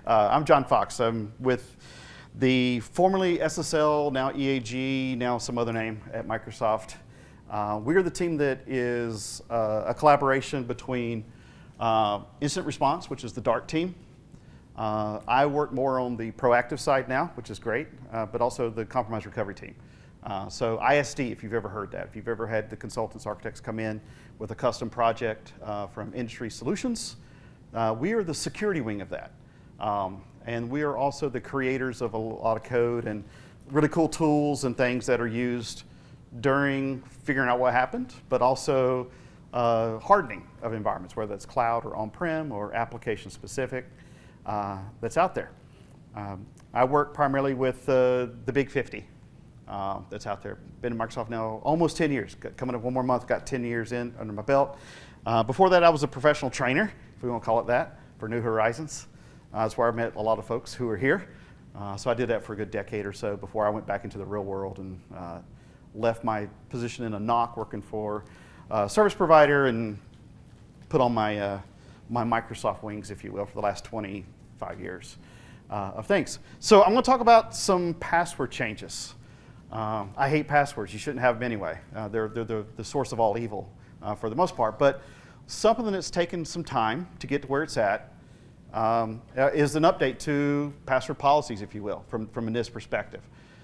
I'm John Fox. I'm with the formerly SSL, now EAG, now some other name at Microsoft. We are the team that is a collaboration between incident response, which is the DART team. I work more on the proactive side now, which is great, but also the compromise recovery team. So ISD, if you've ever heard that, if you've ever had the consultants, architects come in with a custom project from Industry Solutions, we are the security wing of that. And we are also the creators of a lot of code and really cool tools and things that are used during figuring out what happened, but also hardening of environments, whether that's cloud or on-prem or application specific, that's out there. I work primarily with the big 50 that's out there. Been in Microsoft now almost 10 years. Coming up one more month, got 10 years in under my belt. Before that, I was a professional trainer, if we want to call it that, for New Horizons. That's where I met a lot of folks who are here. So I did that for a good decade or so before I went back into the real world and left my position in a NOC working for a service provider and put on my, my Microsoft wings, if you will, for the last 25 years of things. So I'm going to talk about some password changes. I hate passwords. You shouldn't have them anyway. They're the source of all evil for the most part. But something that's taken some time to get to where it's at is an update to password policies, if you will, from a NIST perspective.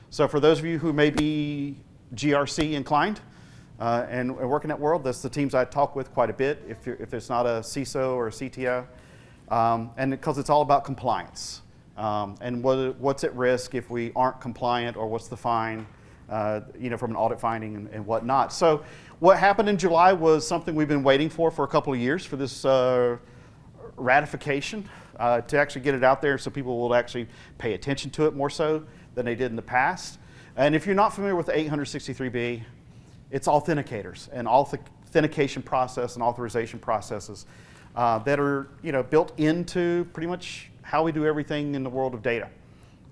So for those of you who may be GRC inclined and work in that world, that's the teams I talk with quite a bit, if there's not a CISO or a CTO, and because it's all about compliance. And what's at risk if we aren't compliant, or what's the fine, from an audit finding and whatnot. So what happened in July was something we've been waiting for a couple of years, for this ratification, to actually get it out there so people will actually pay attention to it more so than they did in the past. And if you're not familiar with the 863B, it's authenticators and authentication process and authorization processes that are built into pretty much how we do everything in the world of data.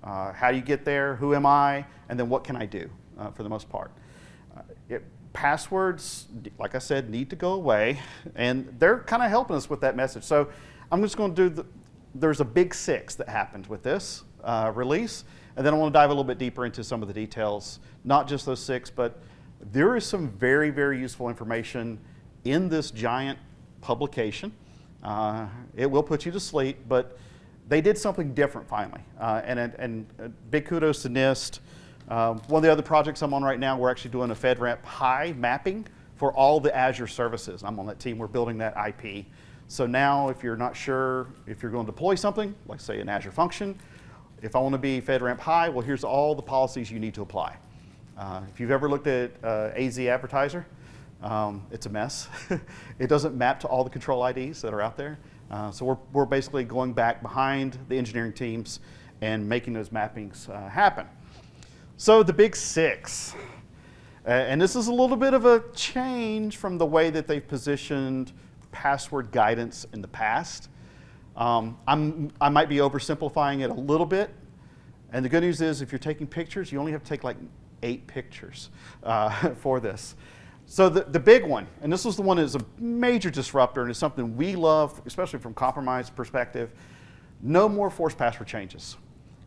How do you get there? Who am I? And then what can I do for the most part? Passwords, like I said, need to go away, and they're kind of helping us with that message. So I'm just going to do there's a big 6 that happened with this release, and then I want to dive a little bit deeper into some of the details, not just those 6, but there is some very, very useful information in this giant publication. It will put you to sleep, but they did something different finally, and big kudos to NIST. One of the other projects I'm on right now, we're actually doing a FedRAMP High mapping for all the Azure services. I'm on that team. We're building that IP. So now if you're not sure if you're going to deploy something, like say an Azure function, if I want to be FedRAMP High, well, here's all the policies you need to apply. If you've ever looked at AZ Advertiser, it's a mess. It doesn't map to all the control IDs that are out there. So we're basically going back behind the engineering teams and making those mappings happen. So the big 6, and this is a little bit of a change from the way that they've positioned password guidance in the past. I might be oversimplifying it a little bit, and the good news is if you're taking pictures, you only have to take like 8 pictures for this. So the big one, and this is the one that is a major disruptor and is something we love, especially from compromise perspective, no more forced password changes,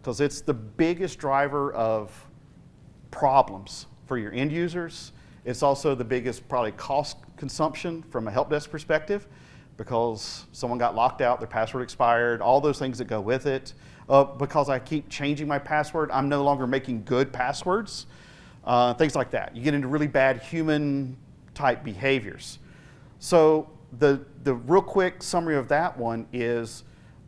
because it's the biggest driver of problems for your end users. It's also the biggest probably cost consumption from a help desk perspective, because someone got locked out, their password expired, all those things that go with it. Because I keep changing my password, I'm no longer making good passwords. Things like that. You get into really bad human type behaviors. So the real quick summary of that one is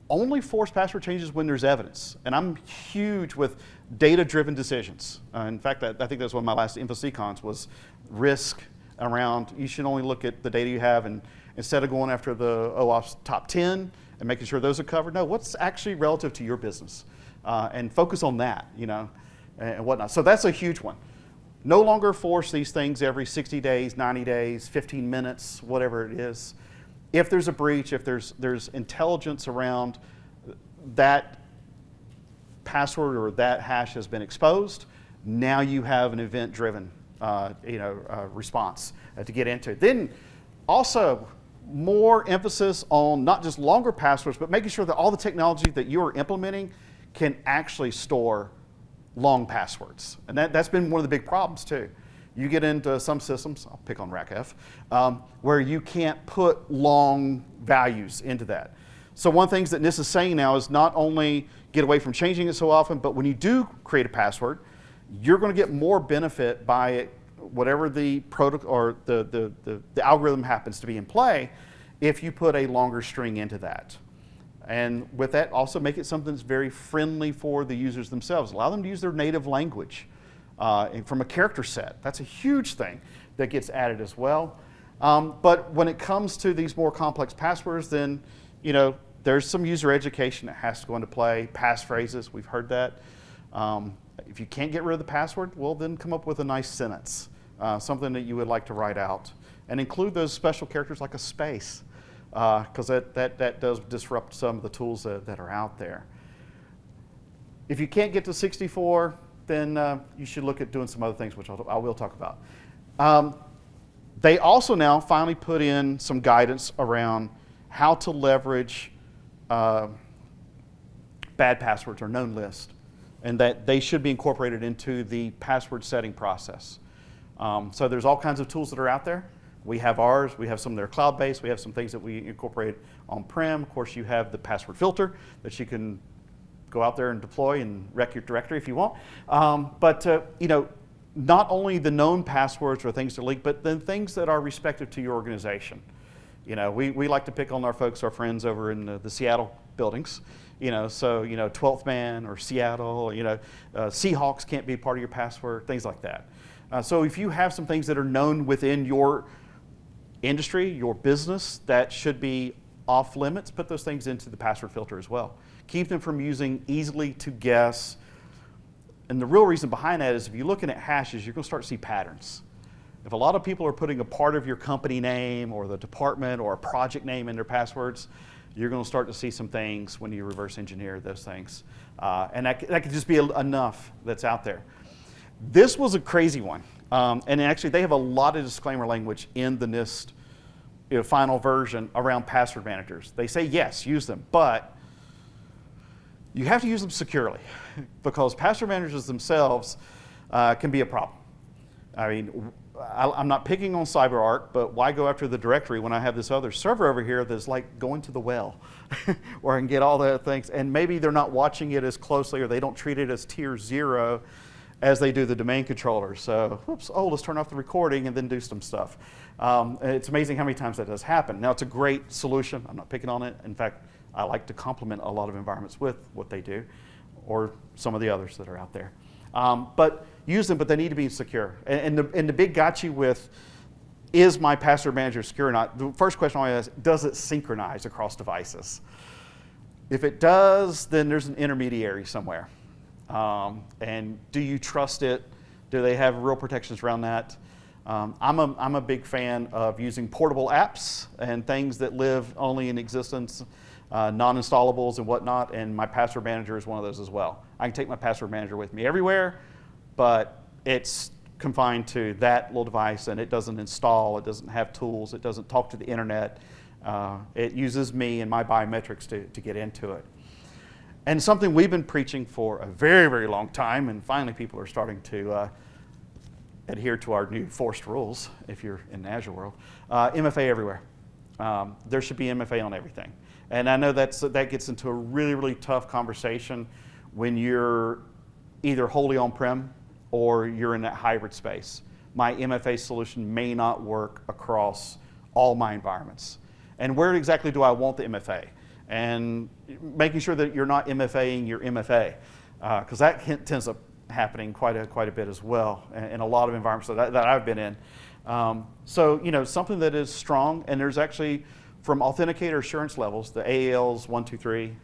only force password changes when there's evidence. And I'm huge with data-driven decisions. In fact, I think that's one of my last InfoSeConns was risk around, you should only look at the data you have, and instead of going after the OAuth's top 10 and making sure those are covered, no, what's actually relative to your business? And focus on that, and whatnot. So that's a huge one. No longer force these things every 60 days, 90 days, 15 minutes, whatever it is. If there's a breach, if there's intelligence around that password or that hash has been exposed, now you have an event-driven response to get into. Then also, more emphasis on not just longer passwords, but making sure that all the technology that you are implementing can actually store long passwords. And that's been one of the big problems too. You get into some systems, I'll pick on RACF, where you can't put long values into that. So one of the things that NIST is saying now is not only get away from changing it so often, but when you do create a password, you're going to get more benefit by it, whatever the protocol or the algorithm happens to be in play, if you put a longer string into that. And with that, also make it something that's very friendly for the users themselves. Allow them to use their native language from a character set. That's a huge thing that gets added as well. But when it comes to these more complex passwords, then there's some user education that has to go into play. Passphrases, we've heard that. If you can't get rid of the password, well, then come up with a nice sentence, something that you would like to write out, and include those special characters like a space, because that does disrupt some of the tools that are out there. If you can't get to 64, then you should look at doing some other things, which I will talk about. They also now finally put in some guidance around how to leverage bad passwords or known list, and that they should be incorporated into the password setting process. So there's all kinds of tools that are out there. We have ours, we have some that are cloud-based, we have some things that we incorporate on-prem. Of course, you have the password filter that you can go out there and deploy and wreck your directory if you want. Not only the known passwords or things that leak, but then things that are respective to your organization. We like to pick on our folks, our friends over in the Seattle buildings. 12th Man or Seattle, Seahawks can't be part of your password, things like that. So if you have some things that are known within your industry, your business, that should be off limits, put those things into the password filter as well. Keep them from using easily to guess. And the real reason behind that is if you're looking at hashes, you're going to start to see patterns. If a lot of people are putting a part of your company name or the department or a project name in their passwords, you're going to start to see some things when you reverse engineer those things. And that could just be enough that's out there. This was a crazy one. And actually, they have a lot of disclaimer language in the NIST final version around password managers. They say, yes, use them, but you have to use them securely because password managers themselves can be a problem. I mean, I'm not picking on CyberArk, but why go after the directory when I have this other server over here that's like going to the well where I can get all the things, and maybe they're not watching it as closely or they don't treat it as tier 0 as they do the domain controller. So, let's turn off the recording and then do some stuff. It's amazing how many times that does happen. Now, it's a great solution. I'm not picking on it. In fact, I like to complement a lot of environments with what they do, or some of the others that are out there. But use them, but they need to be secure. And the big gotcha with, is my password manager secure or not? The first question I always ask, does it synchronize across devices? If it does, then there's an intermediary somewhere. And do you trust it? Do they have real protections around that? I'm a big fan of using portable apps and things that live only in existence, non-installables and whatnot, and my password manager is one of those as well. I can take my password manager with me everywhere, but it's confined to that little device, and it doesn't install, it doesn't have tools, it doesn't talk to the internet. It uses me and my biometrics to get into it. And something we've been preaching for a very, very long time, and finally people are starting to adhere to our new forced rules, if you're in the Azure world, MFA everywhere. There should be MFA on everything. And I know that gets into a really, really tough conversation when you're either wholly on-prem or you're in that hybrid space. My MFA solution may not work across all my environments. And where exactly do I want the MFA? And making sure that you're not MFAing your MFA, because that tends up happening quite a bit as well in a lot of environments that I've been in. So something that is strong, and there's actually from authenticator assurance levels, the AALs 1, 2, 3.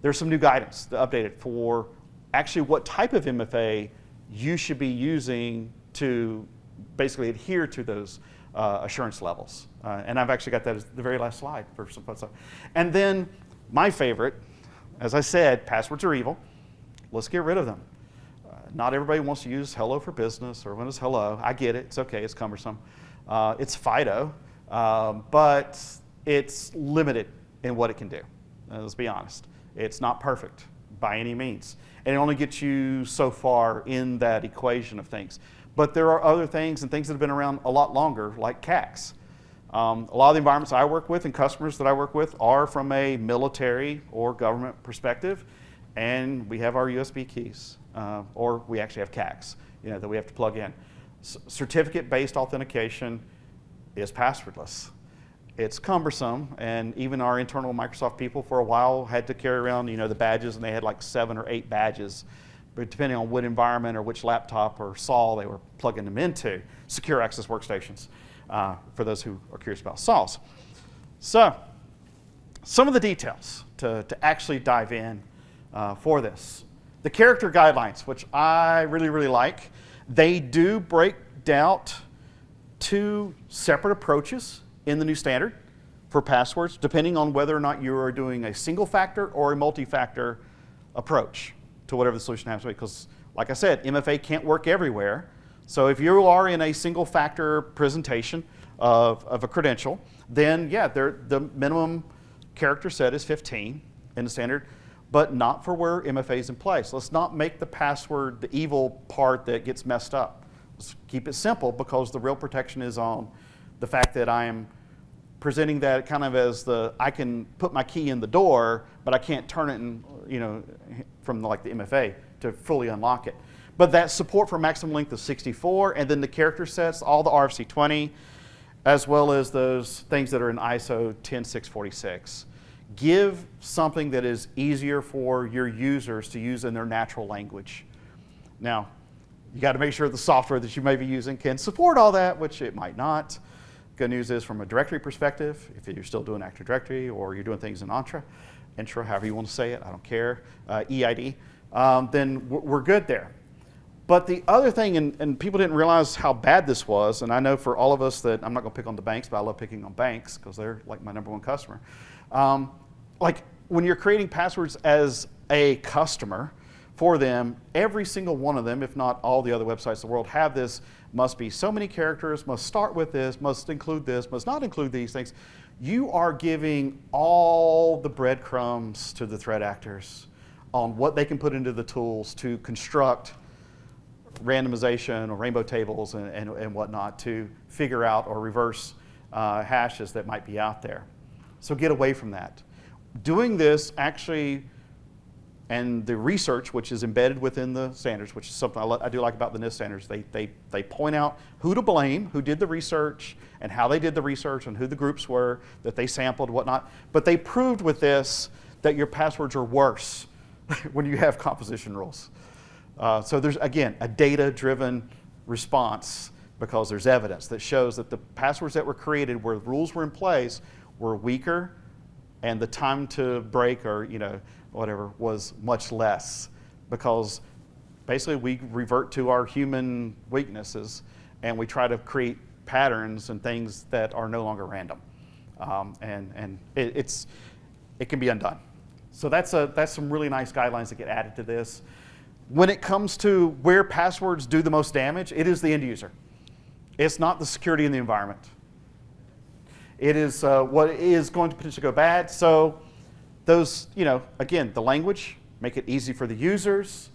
There's some new guidance to update it for actually what type of MFA you should be using to basically adhere to those assurance levels. And I've actually got that as the very last slide for some fun stuff. And then my favorite, as I said, passwords are evil. Let's get rid of them. Not everybody wants to use Hello for Business or Windows Hello. I get it. It's okay. It's cumbersome. It's FIDO. but it's limited in what it can do. Let's be honest. It's not perfect by any means. And it only gets you so far in that equation of things. But there are other things and things that have been around a lot longer, like CACs. A lot of the environments I work with and customers that I work with are from a military or government perspective, and we have our USB keys, or we actually have CACs, that we have to plug in. Certificate-based authentication is passwordless. It's cumbersome, and even our internal Microsoft people for a while had to carry around, the badges, and they had like 7 or 8 badges, but depending on what environment or which laptop or SAW they were plugging them into, secure access workstations, for those who are curious about SAWs. So, some of the details to actually dive in for this. The character guidelines, which I really, really like, they do break down 2 separate approaches in the new standard for passwords, depending on whether or not you are doing a single factor or a multi-factor approach to whatever the solution happens to be. Because, like I said, MFA can't work everywhere. So if you are in a single factor presentation of a credential, then yeah, the minimum character set is 15 in the standard, but not for where MFA is in place. Let's not make the password the evil part that gets messed up. Let's keep it simple, because the real protection is on the fact that I am presenting that kind of as I can put my key in the door, but I can't turn it from like the MFA to fully unlock it. But that support for maximum length of 64, and then the character sets, all the RFC 20, as well as those things that are in ISO 10646. Give something that is easier for your users to use in their natural language. Now, you got to make sure the software that you may be using can support all that, which it might not. Good news is, from a directory perspective, if you're still doing Active Directory or you're doing things in Entra, however you want to say it, I don't care, EID, then we're good there. But the other thing, and people didn't realize how bad this was, and I know for all of us that, I'm not going to pick on the banks, but I love picking on banks because they're like my #1 customer. Like when you're creating passwords as a customer for them, every single one of them, if not all the other websites in the world, have this: must be so many characters, must start with this, must include this, must not include these things. You are giving all the breadcrumbs to the threat actors on what they can put into the tools to construct randomization or rainbow tables and whatnot to figure out or reverse hashes that might be out there. So get away from that. Doing this actually, and the research which is embedded within the standards, which is something I do like about the NIST standards, they point out who to blame, who did the research, and how they did the research, and who the groups were that they sampled, whatnot. But they proved with this that your passwords are worse when you have composition rules. So there's, again, a data-driven response, because there's evidence that shows that the passwords that were created where rules were in place were weaker, and the time to break or whatever was much less, because basically we revert to our human weaknesses and we try to create patterns and things that are no longer random, and it can be undone. So that's some really nice guidelines that get added to this. When it comes to where passwords do the most damage, it is the end user. It's not the security in the environment. It is what is going to potentially go bad. So those, again, the language, make it easy for the users.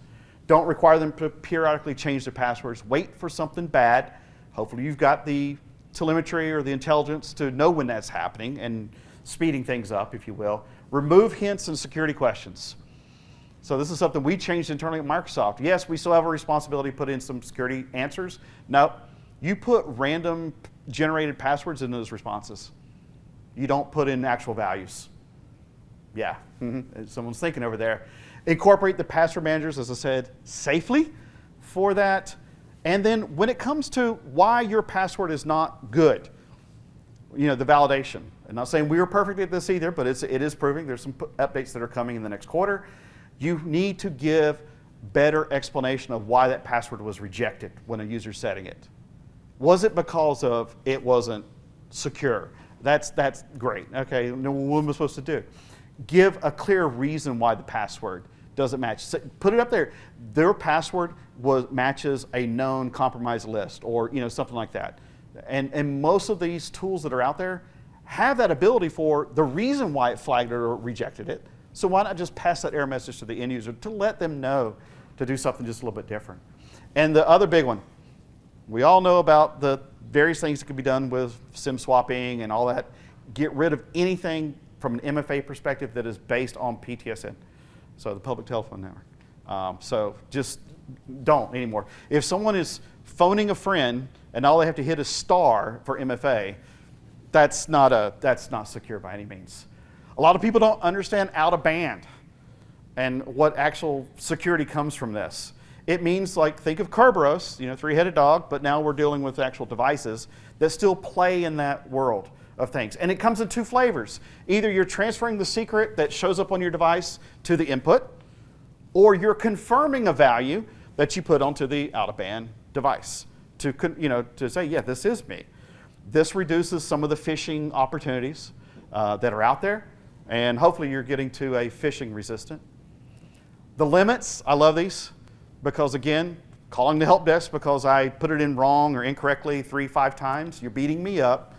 Don't require them to periodically change their passwords. Wait for something bad. Hopefully you've got the telemetry or the intelligence to know when that's happening and speeding things up, if you will. Remove hints and security questions. So this is something we changed internally at Microsoft. Yes, we still have a responsibility to put in some security answers. No, you put random generated passwords in those responses. You don't put in actual values. Yeah, someone's thinking over there. Incorporate the password managers, as I said, safely for that. And then when it comes to why your password is not good, the validation. I'm not saying we were perfect at this either, but it is proving. There's some updates that are coming in the next quarter. You need to give better explanation of why that password was rejected when a user's setting it. Was it because of it wasn't secure? That's great. Okay, what am I supposed to do? Give a clear reason why the password doesn't match. Put it up there. Their password matches a known compromised list, or something like that. And most of these tools that are out there have that ability for the reason why it flagged it or rejected it. So why not just pass that error message to the end user to let them know to do something just a little bit different. And the other big one, we all know about the various things that can be done with SIM swapping and all that. Get rid of anything from an MFA perspective that is based on PTSN, so the public telephone network. So just don't anymore. If someone is phoning a friend and all they have to hit is star for MFA, that's not secure by any means. A lot of people don't understand out of band and what actual security comes from this. It means, like, think of Kerberos, three-headed dog, but now we're dealing with actual devices that still play in that world of things. And it comes in two flavors. Either you're transferring the secret that shows up on your device to the input, or you're confirming a value that you put onto the out-of-band device to say, yeah, this is me. This reduces some of the phishing opportunities that are out there, and hopefully you're getting to a phishing resistant. The limits, I love these because, again, calling the help desk because I put it in wrong or incorrectly 3-5 times, you're beating me up,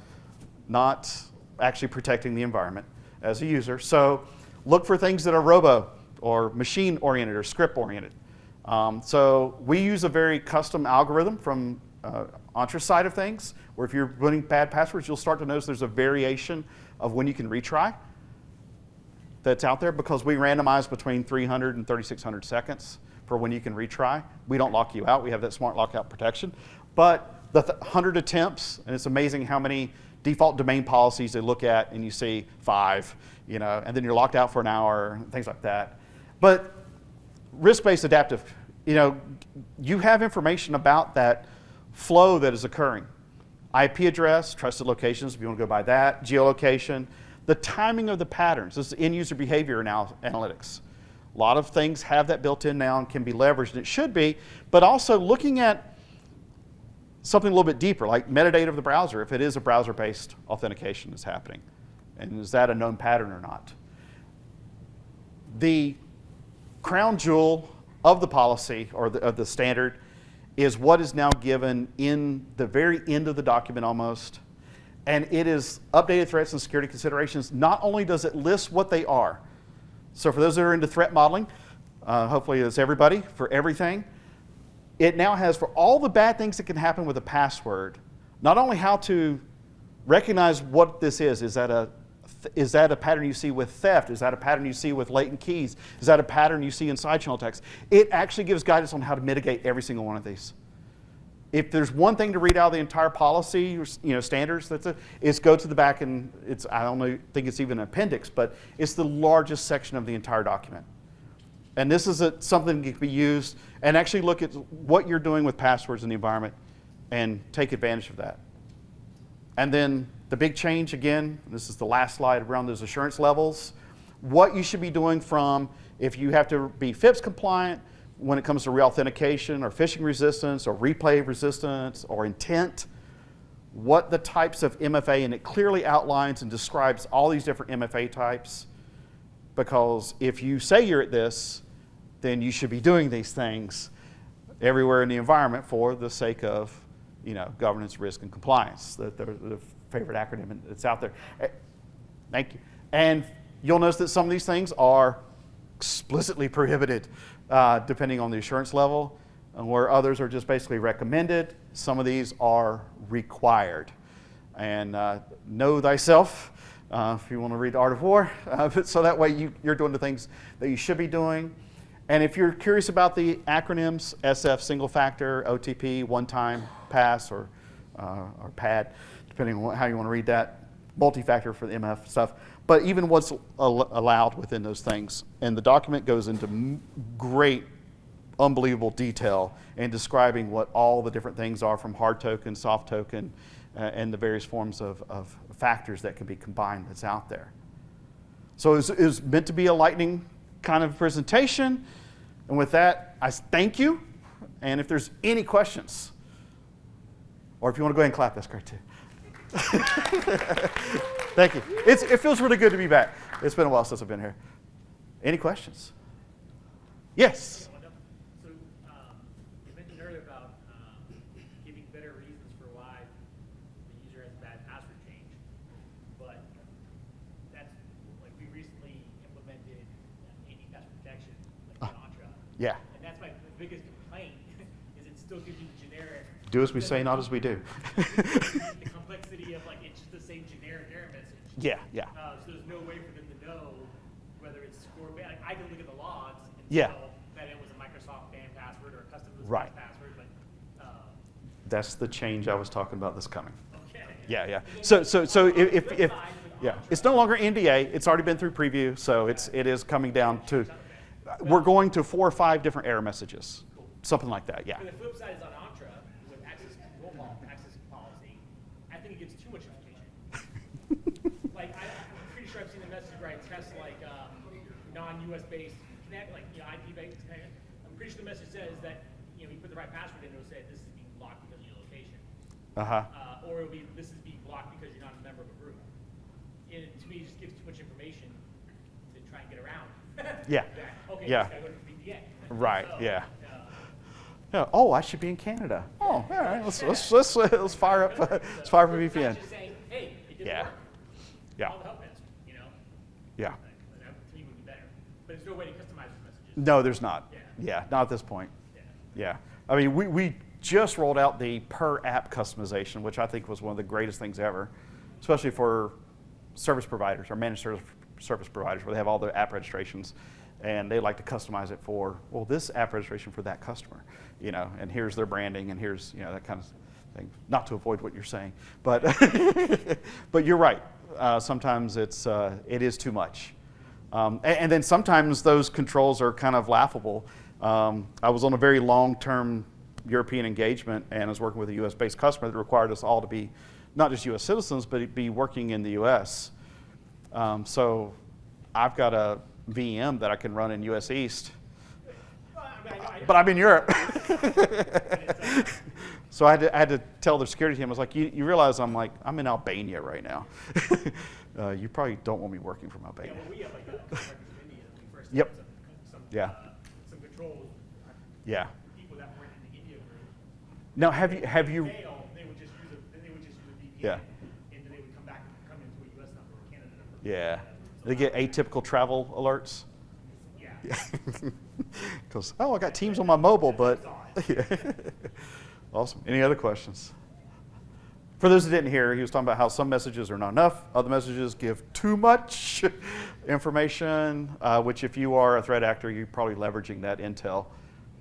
not actually protecting the environment as a user. So look for things that are robo or machine-oriented or script-oriented. So we use a very custom algorithm from Entra's side of things, where if you're putting bad passwords, you'll start to notice there's a variation of when you can retry that's out there, because we randomize between 300 and 3,600 seconds for when you can retry. We don't lock you out. We have that smart lockout protection. But the 100 attempts, and it's amazing how many default domain policies they look at, and you see 5, and then you're locked out for an hour, things like that. But risk-based adaptive, you have information about that flow that is occurring. IP address, trusted locations, if you want to go by that, geolocation, the timing of the patterns. This is end-user behavior analytics. A lot of things have that built in now and can be leveraged, and it should be, but also looking at something a little bit deeper, like metadata of the browser, if it is a browser-based authentication that's happening. And is that a known pattern or not? The crown jewel of the policy, or of the standard, is what is now given in the very end of the document almost. And it is updated threats and security considerations. Not only does it list what they are, so for those that are into threat modeling, hopefully it's everybody, for everything, it now has, for all the bad things that can happen with a password, not only how to recognize what this is that a pattern you see with theft? Is that a pattern you see with latent keys? Is that a pattern you see in side channel attacks? It actually gives guidance on how to mitigate every single one of these. If there's one thing to read out of the entire policy, standards, is go to the back, and I don't think it's even an appendix, but it's the largest section of the entire document. And this is something that can be used and actually look at what you're doing with passwords in the environment and take advantage of that. And then the big change, again, this is the last slide around those assurance levels, what you should be doing from if you have to be FIPS compliant when it comes to reauthentication or phishing resistance or replay resistance or intent, what the types of MFA, and it clearly outlines and describes all these different MFA types, because if you say you're at this, then you should be doing these things everywhere in the environment for the sake of governance, risk, and compliance, the favorite acronym that's out there. Thank you. And you'll notice that some of these things are explicitly prohibited depending on the assurance level, and where others are just basically recommended. Some of these are required. And know thyself, if you want to read The Art of War, so that way you're doing the things that you should be doing. And if you're curious about the acronyms, SF, single factor, OTP, one-time pass, or PAD, depending on how you want to read that, multi-factor for the MF stuff, but even what's allowed within those things. And the document goes into great, unbelievable detail in describing what all the different things are, from hard token, soft token, and the various forms of factors that can be combined that's out there. So it was meant to be a lightning kind of presentation. And with that, I thank you. And if there's any questions, or if you want to go ahead and clap, that's great too. Thank you. It feels really good to be back. It's been a while since I've been here. Any questions? Yes. So you mentioned earlier about giving better reasons for why Yeah. And that's my biggest complaint, is it still gives you the generic. Do as we say, not as we do. The complexity of like, it's just the same generic error message. Yeah, yeah. So there's no way for them to know whether it's scored bad. Like, I can look at the logs and Yeah. tell that it was a Microsoft band password or a custom Right. password, but That's the change I was talking about that's coming. okay. Yeah, yeah. So if yeah, it's no longer NDA. It's already been through preview, so it is coming down to. We're going to 4 or 5 different error messages, something like that. Yeah. And the flip side is on Entra with access control access policy. I think it gives too much information. Like I'm pretty sure I've seen the message where I test like non-US based connect, like IP based connect. I'm pretty sure the message says that you put the right password in, it'll say this is being blocked because of your location. Or it'll be this is being blocked because you're not a member of a group. And to me, it just gives too much information to try and get around. Yeah. Okay, Yeah. just gotta go to the VPN. Right. So, Yeah. Yeah. Oh, I should be in Canada. Oh, all right. Let's fire up. Let's fire up a VPN. Just saying, hey, it didn't Yeah. work. Yeah. Call the help desk, Yeah. That to me would be better. But there's no way to customize the messages. No, there's not. Yeah. Yeah, not at this point. Yeah. Yeah. I mean, we just rolled out the per app customization, which I think was one of the greatest things ever, especially for service providers or managed service providers where they have all the app registrations and they like to customize it for, well, this app registration for that customer, and here's their branding and here's, that kind of thing. Not to avoid what you're saying, but but you're right. Sometimes it is too much. And then sometimes those controls are kind of laughable. I was on a very long-term European engagement, and I was working with a U.S.-based customer that required us all to be not just U.S. citizens, but be working in the U.S. So I've got a VM that I can run in U.S. East, but I'm in Europe. So I had to tell the security team, I was like, you realize I'm in Albania right now. You probably don't want me working from Albania. Yeah, well, we have like a contractors in India. We first Yep. had some controls. Yeah. People that weren't in the India group. Now, have you? Fail, they would just use a VPN. Yeah. And then they would come into a U.S. number or Canada number. Yeah. They get atypical travel alerts. Yeah. Because I got Teams on my mobile, but yeah. Awesome. Any other questions? For those who didn't hear, he was talking about how some messages are not enough, other messages give too much information, which if you are a threat actor, you're probably leveraging that intel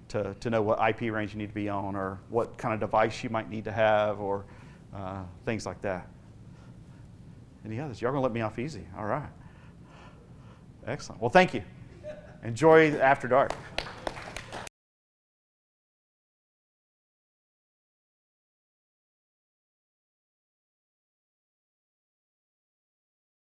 to know what IP range you need to be on or what kind of device you might need to have or things like that. Any others? Y'all gonna let me off easy. All right. Excellent. Well, thank you. Enjoy After Dark.